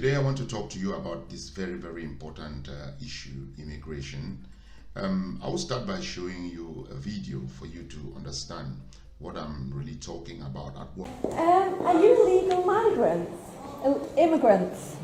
Today I want to talk to you about this very, very important issue, immigration. I will start by showing you a video for you to understand what I'm really talking about at work. Are you legal migrants? Immigrants?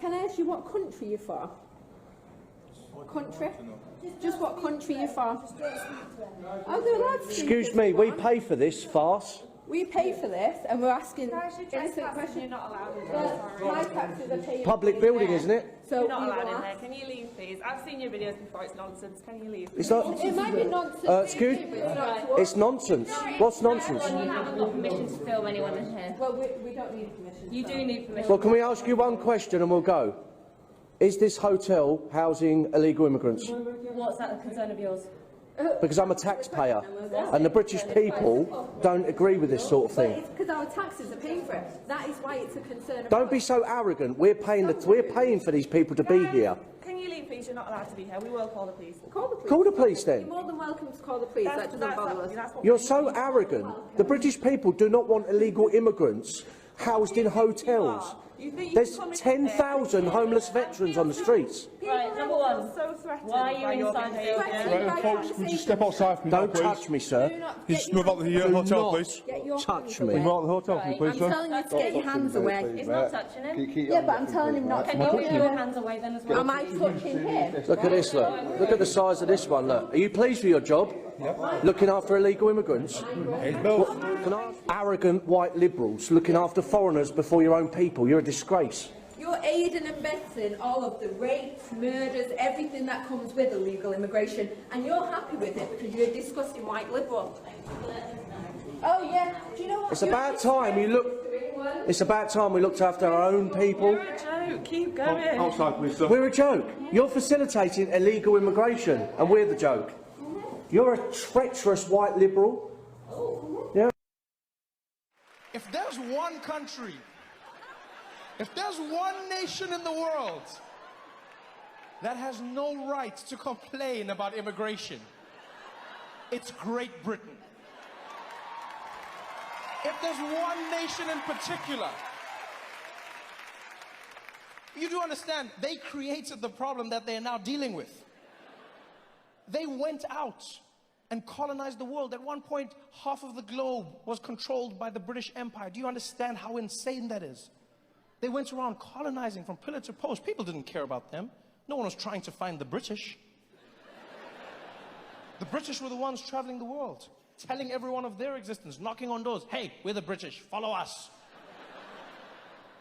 Can I ask you what country you're from? Country? Just what country you're from? Oh, that's Excuse me, we pay for this farce. We pay for this, and we're asking innocent questions. You're not allowed in there. My taxes are paid. Public building, isn't it? So you're not allowed in there. Can you leave, please? I've seen your videos before. It's nonsense. Can you leave? It's not. It might be nonsense. Excuse me. It's nonsense. What's nonsense? You haven't got permission to film anyone in here. Well, we don't need permission. You do need permission. Well, can we ask you one question and we'll go? Is this hotel housing illegal immigrants? What's that a concern of yours? Because I'm a taxpayer, and the British people don't agree with this sort of thing. It's because our taxes are paying for it. That is why it's a concern. Don't be so arrogant. We're paying for these people to be here. Can you leave, please? You're not allowed to be here. We will call the police. Call the police. Call the police then. You're more than welcome to call the police. That doesn't bother us. You're so arrogant. The British people do not want illegal immigrants housed in hotels. There's 10,000 homeless veterans on the streets. Right, number one. Why are you inside the hotel? Right, folks, would you step outside from Don't please? touch me, sir. You just move out the hotel, please. Touch me. Move out the hotel, please, I'm sir. telling you to get your hands away. He's not touching him. Yeah, but I'm telling him not to. Can you get your hands away then as well? Am I touching him? Look at this, look. Look at the size of this one, look. Are you pleased with your job? Looking after illegal immigrants? Can I ask? Arrogant white liberals looking after foreigners before your own people. You're a disgrace. You're aiding and abetting all of the rapes, murders, everything that comes with illegal immigration, and you're happy with it because you're a disgusting white liberal. Oh yeah, do you know what? It's about time you look. It's about time we looked after our own people. You're a joke. Keep going. Outside, please, sir. We're a joke. You're facilitating illegal immigration, and we're the joke. You're a treacherous white liberal. Yeah. If there's one country, if there's one nation in the world that has no right to complain about immigration, it's Great Britain. If there's one nation in particular, you do understand, they created the problem that they are now dealing with. They went out and colonized the world. At one point, half of the globe was controlled by the British Empire. Do you understand how insane that is? They went around colonizing from pillar to post. People didn't care about them. No one was trying to find the British. The British were the ones traveling the world, telling everyone of their existence, knocking on doors. Hey, we're the British, follow us.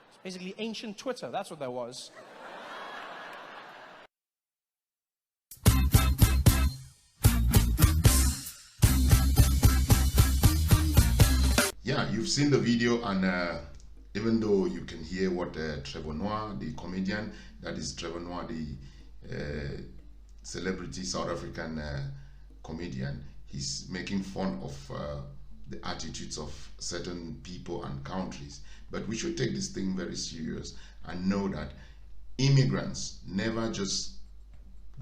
It's basically ancient Twitter, that's what that was. Yeah, you've seen the video, and even though you can hear what Trevor Noah, the comedian, that is Trevor Noah, the celebrity South African comedian, he's making fun of the attitudes of certain people and countries. But we should take this thing very serious and know that immigrants never just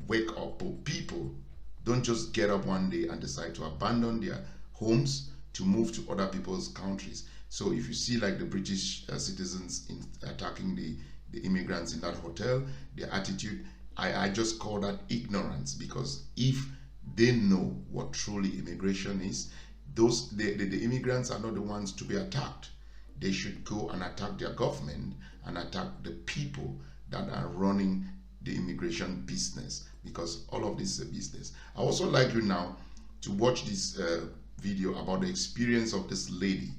wake up, or people don't just get up one day and decide to abandon their homes to move to other people's countries. So if you see like the British citizens attacking the immigrants in that hotel, their attitude, I just call that ignorance, because if they know what truly immigration is, the immigrants are not the ones to be attacked. They should go and attack their government and attack the people that are running the immigration business, because all of this is a business. I also like you now to watch this video about the experience of this lady.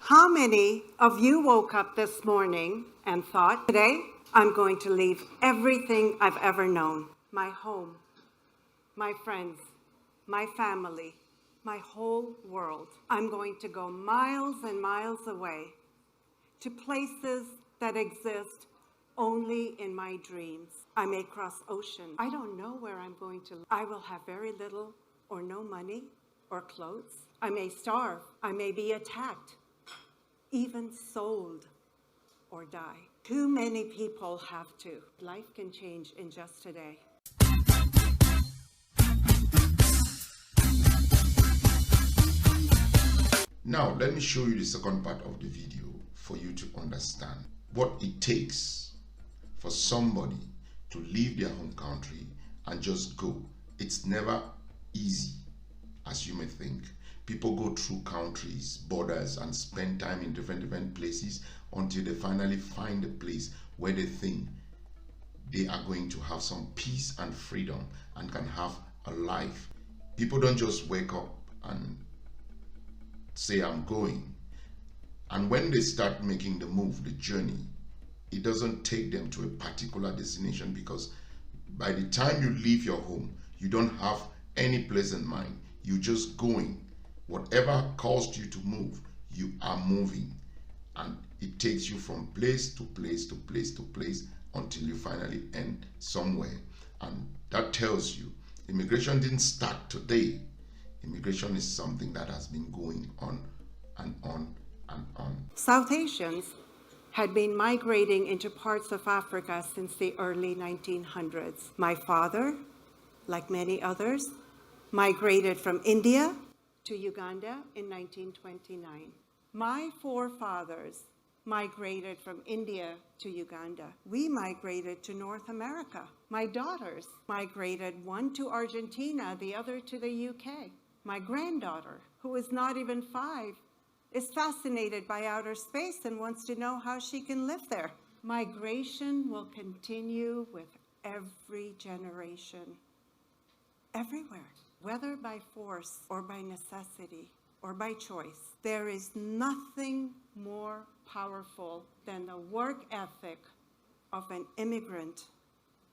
How many of you woke up this morning and thought, today I'm going to leave everything I've ever known, my home, my friends, my family, my whole world. I'm going to go miles and miles away to places that exist only in my dreams. I may cross ocean. I don't know where I'm going to live. I will have very little or no money or clothes. I may starve. I may be attacked, even sold or die. Too many people have to. Life can change in just today. Now, let me show you the second part of the video for you to understand what it takes for somebody to leave their home country and just go. It's never easy, as you may think. People go through countries, borders, and spend time in different places until they finally find a place where they think they are going to have some peace and freedom and can have a life. People don't just wake up and say, I'm going. And when they start making the move, the journey, it doesn't take them to a particular destination, because by the time you leave your home, you don't have any place in mind. You're just going. Whatever caused you to move, you are moving. And it takes you from place to place to place to place until you finally end somewhere. And that tells you immigration didn't start today. Immigration is something that has been going on and on and on. South Asians had been migrating into parts of Africa since the early 1900s. My father, like many others, migrated from India to Uganda in 1929. My forefathers migrated from India to Uganda. We migrated to North America. My daughters migrated, one to Argentina, the other to the UK. My granddaughter, who is not even 5, is fascinated by outer space and wants to know how she can live there. Migration will continue with every generation, everywhere, whether by force or by necessity or by choice. There is nothing more powerful than the work ethic of an immigrant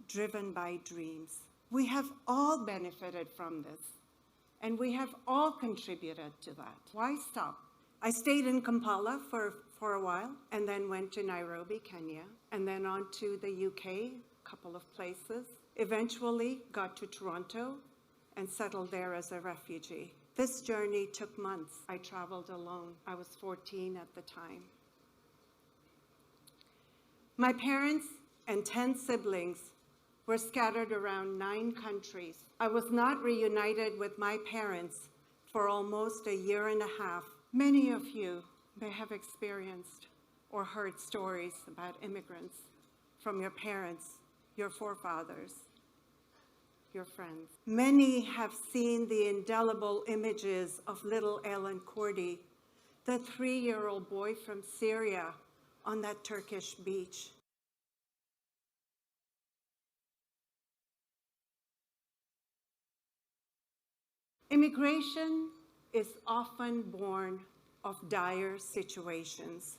driven by dreams. We have all benefited from this, and we have all contributed to that. Why stop? I stayed in Kampala for a while, and then went to Nairobi, Kenya, and then on to the UK, a couple of places. Eventually got to Toronto and settled there as a refugee. This journey took months. I traveled alone. I was 14 at the time. My parents and 10 siblings were scattered around 9 countries. I was not reunited with my parents for almost a year and a half. Many of you may have experienced or heard stories about immigrants from your parents, your forefathers, your friends. Many have seen the indelible images of little Alan Kurdi, the 3-year-old boy from Syria on that Turkish beach. Immigration is often born of dire situations.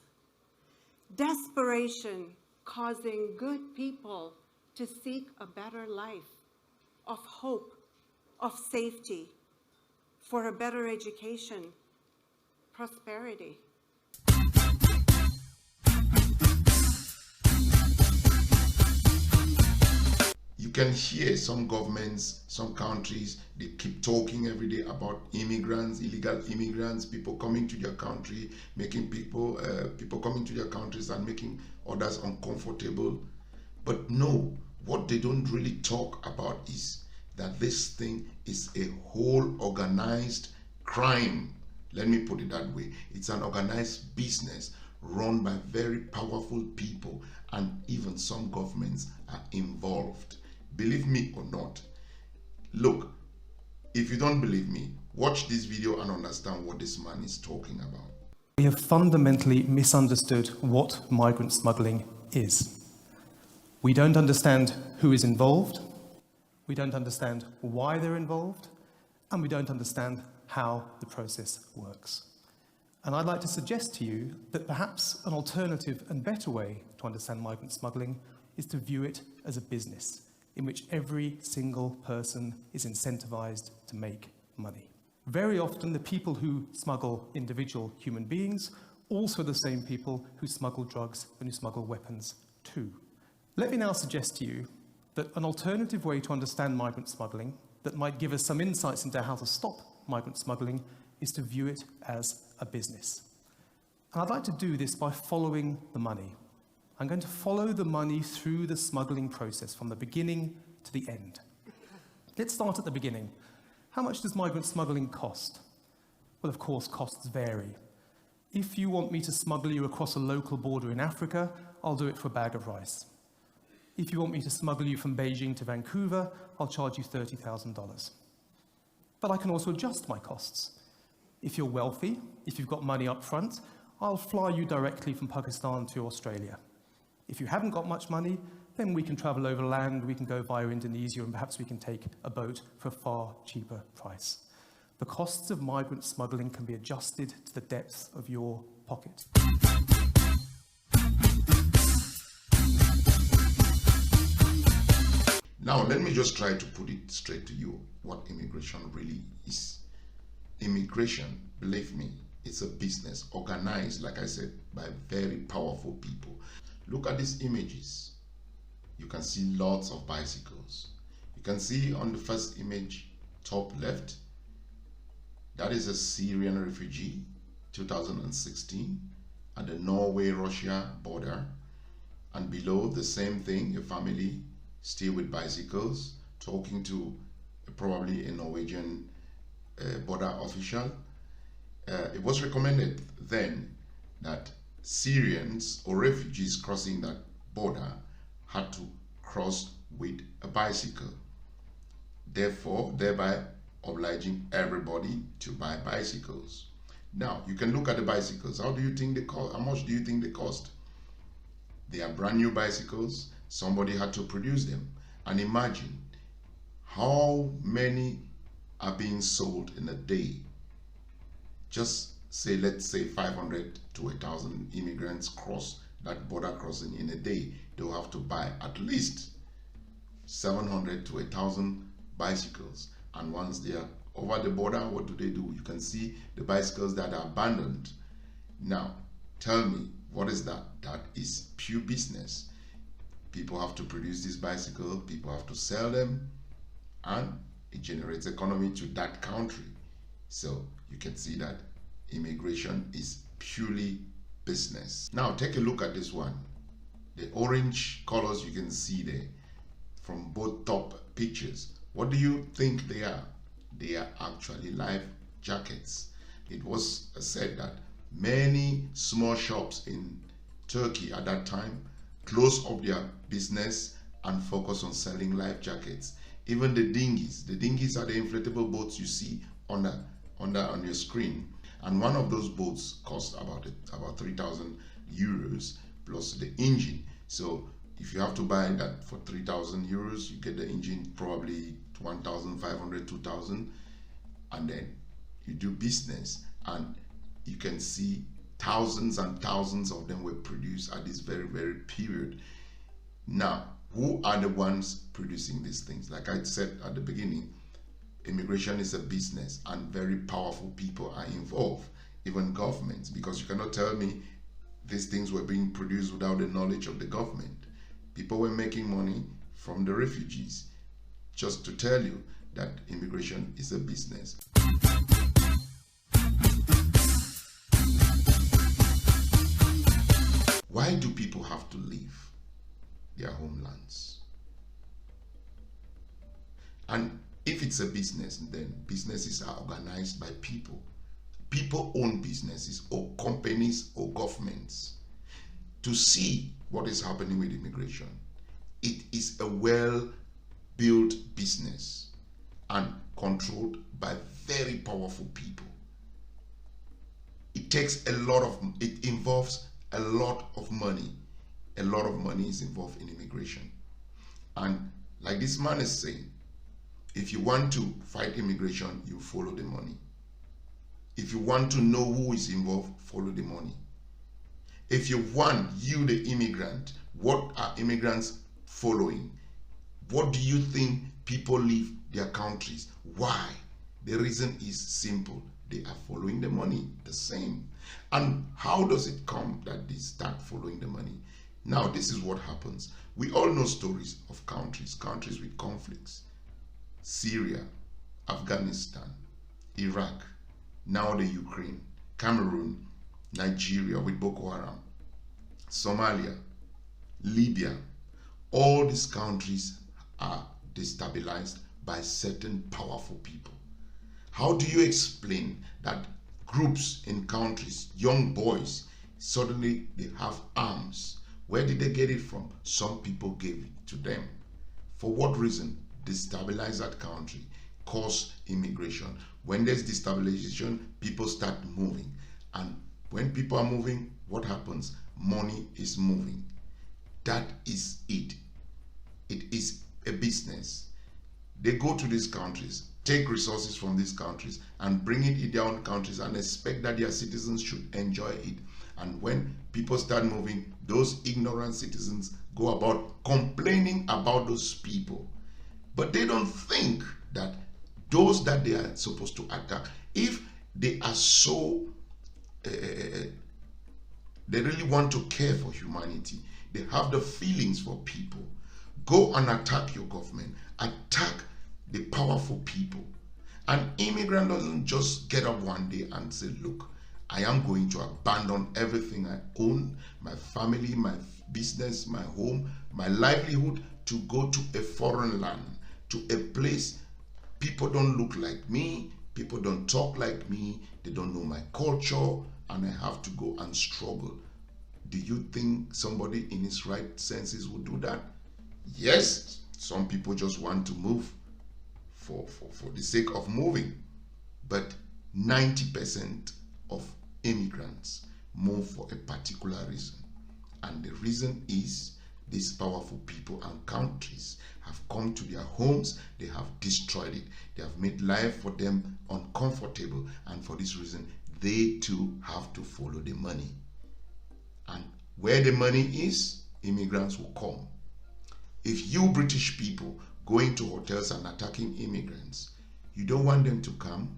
Desperation causing good people to seek a better life, of hope, of safety, for a better education, prosperity. You can hear some governments, some countries, they keep talking every day about immigrants, illegal immigrants, people coming to their country, making people coming to their countries and making others uncomfortable. But no, what they don't really talk about is that this thing is a whole organized crime. Let me put it that way. It's an organized business run by very powerful people, and even some governments are involved. Believe me or not. Look, if you don't believe me, watch this video and understand what this man is talking about. We have fundamentally misunderstood what migrant smuggling is. We don't understand who is involved, we don't understand why they're involved, and we don't understand how the process works. And I'd like to suggest to you that perhaps an alternative and better way to understand migrant smuggling is to view it as a business in which every single person is incentivized to make money. Very often, the people who smuggle individual human beings also the same people who smuggle drugs and who smuggle weapons too. Let me now suggest to you that an alternative way to understand migrant smuggling that might give us some insights into how to stop migrant smuggling is to view it as a business. And I'd like to do this by following the money. I'm going to follow the money through the smuggling process from the beginning to the end. Let's start at the beginning. How much does migrant smuggling cost? Well, of course, costs vary. If you want me to smuggle you across a local border in Africa, I'll do it for a bag of rice. If you want me to smuggle you from Beijing to Vancouver, I'll charge you $30,000. But I can also adjust my costs. If you're wealthy, if you've got money up front, I'll fly you directly from Pakistan to Australia. If you haven't got much money, then we can travel over land, we can go via Indonesia, and perhaps we can take a boat for a far cheaper price. The costs of migrant smuggling can be adjusted to the depth of your pocket. Now, let me just try to put it straight to you what immigration really is. Immigration, believe me, it's a business organized, like I said, by very powerful people. Look at these images. You can see lots of bicycles. You can see on the first image, top left, that is a Syrian refugee, 2016, at the Norway-Russia border. And below, the same thing, a family still with bicycles, talking to probably a Norwegian border official. It was recommended then that Syrians or refugees crossing that border had to cross with a bicycle, thereby obliging everybody to buy bicycles. Now, you can look at the bicycles. How do you think they cost? How much do you think they cost? They are brand new bicycles. Somebody had to produce them. And imagine how many are being sold in a day. Just say, let's say 500 to 1,000 immigrants cross that border crossing in a day. They'll have to buy at least 700 to 1,000 bicycles. And once they are over the border, what do? You can see the bicycles that are abandoned. Now, tell me, what is that? That is pure business. People have to produce this bicycle, people have to sell them, and it generates economy to that country. So you can see that immigration is purely business. Now take a look at this one. The orange colors you can see there from both top pictures. What do you think they are? They are actually life jackets. It was said that many small shops in Turkey at that time closed up their business and focused on selling life jackets. Even the dinghies are the inflatable boats you see on your screen. And one of those boats cost about 3,000 euros plus the engine. So if you have to buy that for 3,000 euros, you get the engine probably 1,500, 2,000, and then you do business, and you can see thousands and thousands of them were produced at this very, very period. Now, who are the ones producing these things? Like I said at the beginning, immigration is a business and very powerful people are involved, even governments, because you cannot tell me these things were being produced without the knowledge of the government. People were making money from the refugees. Just to tell you that immigration is a business. Why do people have to leave their homelands? And if it's a business, then businesses are organized by people. People own businesses or companies or governments. To see what is happening with immigration, it is a well-built business and controlled by very powerful people. It involves a lot of money. A lot of money is involved in immigration. And like this man is saying, if you want to fight immigration, you follow the money. If you want to know who is involved, follow the money. If you want, you the immigrant, what are immigrants following? What do you think people leave their countries? Why? The reason is simple. They are following the money, the same. And how does it come that they start following the money? Now, this is what happens. We all know stories of countries with conflicts. Syria, Afghanistan, Iraq, now the Ukraine, Cameroon, Nigeria with Boko Haram, Somalia, Libya. All these countries are destabilized by certain powerful people. How do you explain that groups in countries, young boys, suddenly they have arms. Where did they get it from? Some people gave it to them. For what reason? Destabilize that country, cause immigration. When there's destabilization, people start moving. And when people are moving, what happens? Money is moving. That is it. It is a business. They go to these countries, take resources from these countries and bring it in their own countries and expect that their citizens should enjoy it. And when people start moving, those ignorant citizens go about complaining about those people. But they don't think that those that they are supposed to attack, if they are so, they really want to care for humanity, they have the feelings for people, go and attack your government, attack the powerful people. An immigrant doesn't just get up one day and say, look, I am going to abandon everything I own, my family, my business, my home, my livelihood, to go to a foreign land, to a place people don't look like me, people don't talk like me, they don't know my culture, and I have to go and struggle. Do you think somebody in his right senses would do that? Yes, some people just want to move for the sake of moving, but 90% of immigrants move for a particular reason, and the reason is these powerful people and countries have come to their homes, they have destroyed it, they have made life for them uncomfortable, and for this reason they too have to follow the money. And where the money is, immigrants will come. If you British people going to hotels and attacking immigrants, you don't want them to come,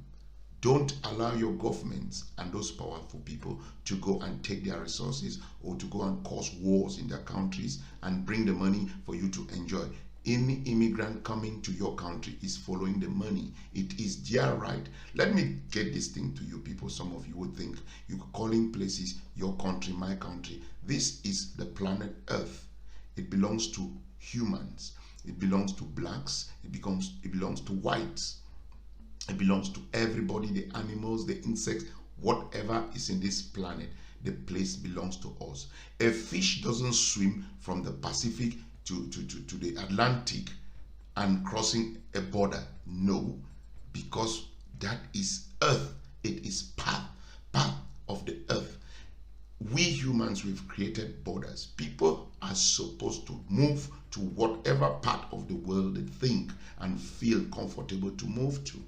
don't allow your governments and those powerful people to go and take their resources or to go and cause wars in their countries and bring the money for you to enjoy. Any immigrant coming to your country is following the money. It is their right. Let me get this thing to you people. Some of you would think you're calling places your country, my country. This is the planet Earth. It belongs to humans. It belongs to blacks. It belongs to whites. It belongs to everybody, the animals, the insects, whatever is in this planet. The place belongs to us. A fish doesn't swim from the Pacific to the Atlantic and crossing a border. No, because that is Earth. It is part of the Earth. We humans, we've created borders. People are supposed to move to whatever part of the world they think and feel comfortable to move to.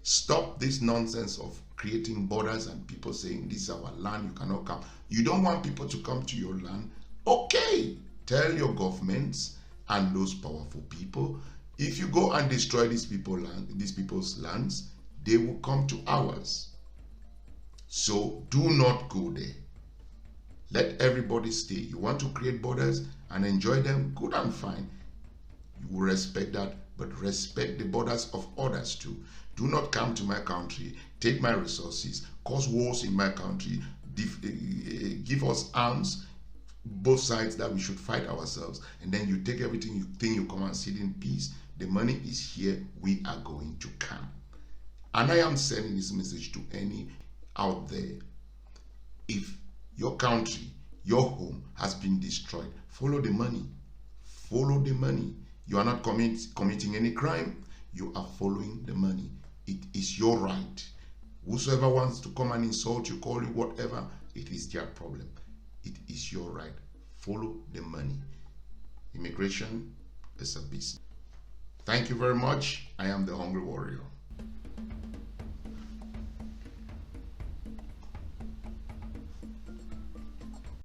Stop this nonsense of creating borders and people saying this is our land, you cannot come. You don't want people to come to your land? Okay, tell your governments and those powerful people, if you go and destroy these people's lands, they will come to ours. So do not go there. Let everybody stay. You want to create borders and enjoy them, good and fine. You will respect that, but respect the borders of others too. Do not come to my country, take my resources, cause wars in my country, give us arms, both sides, that we should fight ourselves, and then you take everything, you think you come and sit in peace. The money is here, we are going to come. And I am sending this message to any out there. If your country, your home has been destroyed, follow the money. Follow the money. You are not committing any crime, you are following the money. It is your right. Whosoever wants to come and insult you, call you whatever, it is their problem. It is your right. Follow the money. Immigration is a business. Thank you very much. I am the Hungry Warrior.